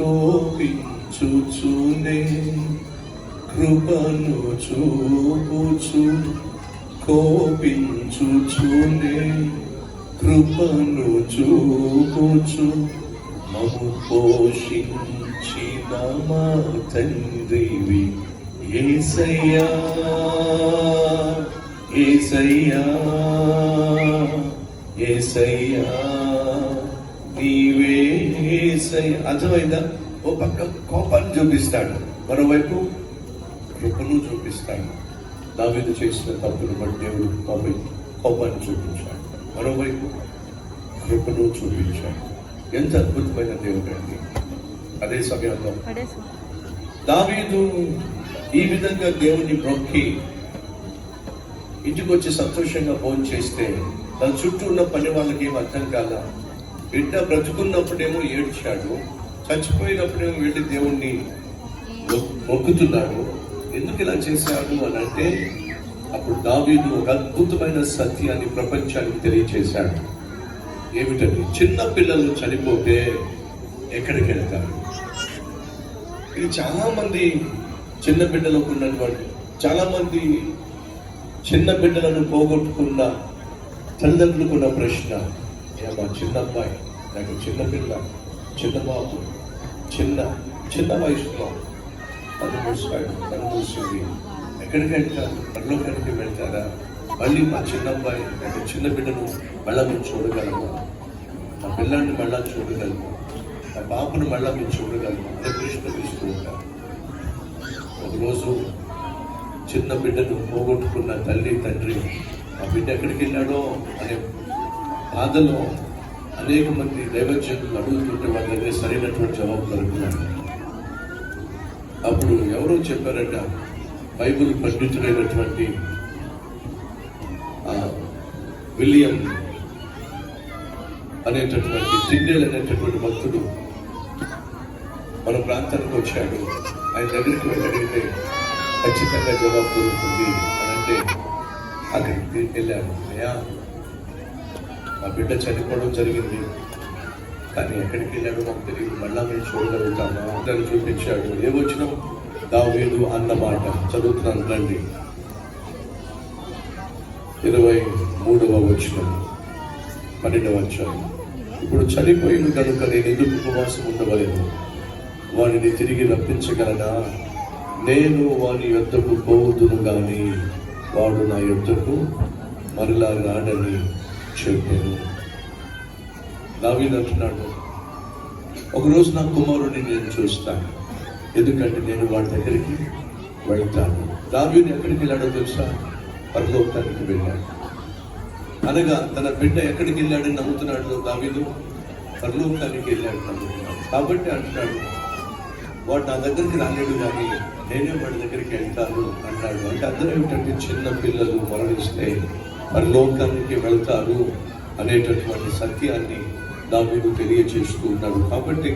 కోపించుచునే కృపను చూపుచు కోపించుచునే కృపను చూపుచు మము పోషించిన మా తండ్రివి యేసయ్యా యేసయ్యా యేసయ్యా నీవే యేసయ్యా. అర్థమైందా? ఓ పక్క కోపాన్ని చూపిస్తాడు, మరోవైపు కృపను చూపిస్తాడు. దావీదు చేసిన తప్పును బట్టి దేవుడు కోపాన్ని చూపించాడు, మరోవైపు కృపను చూపించాడు. ఎంత అద్భుతమైన దేవుడు అండి. అదే సమయంలో దావీదు ఈ విధంగా దేవుని మొక్కి ఇంటికి వచ్చి సంతోషంగా భోజనం చేస్తే తన చుట్టూ ఉన్న పని వాళ్ళకి ఏం అర్థం కాల. బిడ్డ బ్రతుకున్నప్పుడేమో ఏడ్చాడు, చచ్చిపోయినప్పుడేమో వెళ్ళి దేవుణ్ణి మొక్కుతున్నాడు. ఎందుకు ఇలా చేశాడు అని అంటే అప్పుడు దావీదు ఒక అద్భుతమైన సత్యాన్ని ప్రపంచానికి తెలియచేశాడు. ఏమిటంటే చిన్న పిల్లలు చనిపోతే ఎక్కడికి వెళ్తారు? ఇది చాలా మంది చిన్న బిడ్డలకు ఉన్నటువంటి, చాలా మంది చిన్న బిడ్డలను పోగొట్టుకున్న తల్లిదండ్రులకు ఉన్న ప్రశ్న, మా చిన్న అబ్బాయి, నాకు చిన్న పిల్ల, చిన్న బాబు, చిన్న వయసులో తను మూసింది, ఎక్కడికి వెళ్తారు? పరలోకానికి వెళ్తారా? మళ్ళీ మా చిన్న అబ్బాయి, నాకు చిన్న బిడ్డను మళ్ళా మేము చూడగలము, మా పిల్లాన్ని మళ్ళా చూడగలము, మా బాబును మళ్ళా మేము చూడగలము అనే ప్రశ్న వేస్తూ ఉంటారు. ఒకరోజు చిన్న బిడ్డను పోగొట్టుకున్న తల్లి తండ్రి ఆ బిడ్డ ఎక్కడికి వెళ్ళాడో అనే బాధలో అనేక మంది దైవజనులు అడుగుతుంటే వాళ్ళ దగ్గర సరైనటువంటి జవాబు దొరుకుతున్నాడు. అప్పుడు ఎవరో చెప్పారట, బైబిల్ పండితుడైనటువంటి విలియం అనేటటువంటి జిండేల్ అనేటటువంటి భక్తుడు మన ప్రాంతానికి వచ్చాడు. ఆయన దగ్గరికి వెళ్ళి అడిగితే ఖచ్చితంగా జవాబు దొరుకుతుంది అని అంటే అక్కడికి వెళ్ళాను. అయ్యా, మా బిడ్డ చనిపోవడం జరిగింది, కానీ ఎక్కడికి వెళ్ళాడో మాకు తెలియదు, మళ్ళా మేము చూడగలుగుతామా అని చూపించాడు. ఏమొచ్చినా దావీదు అన్నమాట చదువుతున్నాను రండి. 23వ వచనం 12వ అధ్యాయం. ఇప్పుడు చనిపోయింది కనుక నేను ఎందుకు ఉపవాసం ఉండవలేదు? వాడిని తిరిగి రప్పించగలనా? నేను వాని యొద్దకు పోవద్దును గాని వాడు నా యొద్దకు మరలా రాడని చెప్పాను. దావీదు అంటున్నాడు, ఒకరోజు నా కుమారుడిని నేను చూస్తాను, ఎందుకంటే నేను వాడి దగ్గరికి వెళ్తాను. దావీదు ఎక్కడికి వెళ్ళాడో తెలుసా? పరలోకానికి వెళ్ళాడు. అనగా తన బిడ్డ ఎక్కడికి వెళ్ళాడని నమ్ముతున్నాడు దావీదు? పరలోకానికి వెళ్ళాడు నమ్ముతున్నాడు. కాబట్టి అంటున్నాడు, వాడు నా దగ్గరికి రాలేడు కానీ నేనే వాడి దగ్గరికి వెళ్తాను అన్నాడు. అంటే అందరూ ఏమిటంటే చిన్న పిల్లలు మరణిస్తే పరలోకానికి వెళ్తారు అనేటటువంటి సత్యాన్ని దావీదు తెలియచేస్తూ ఉన్నాడు. కాబట్టి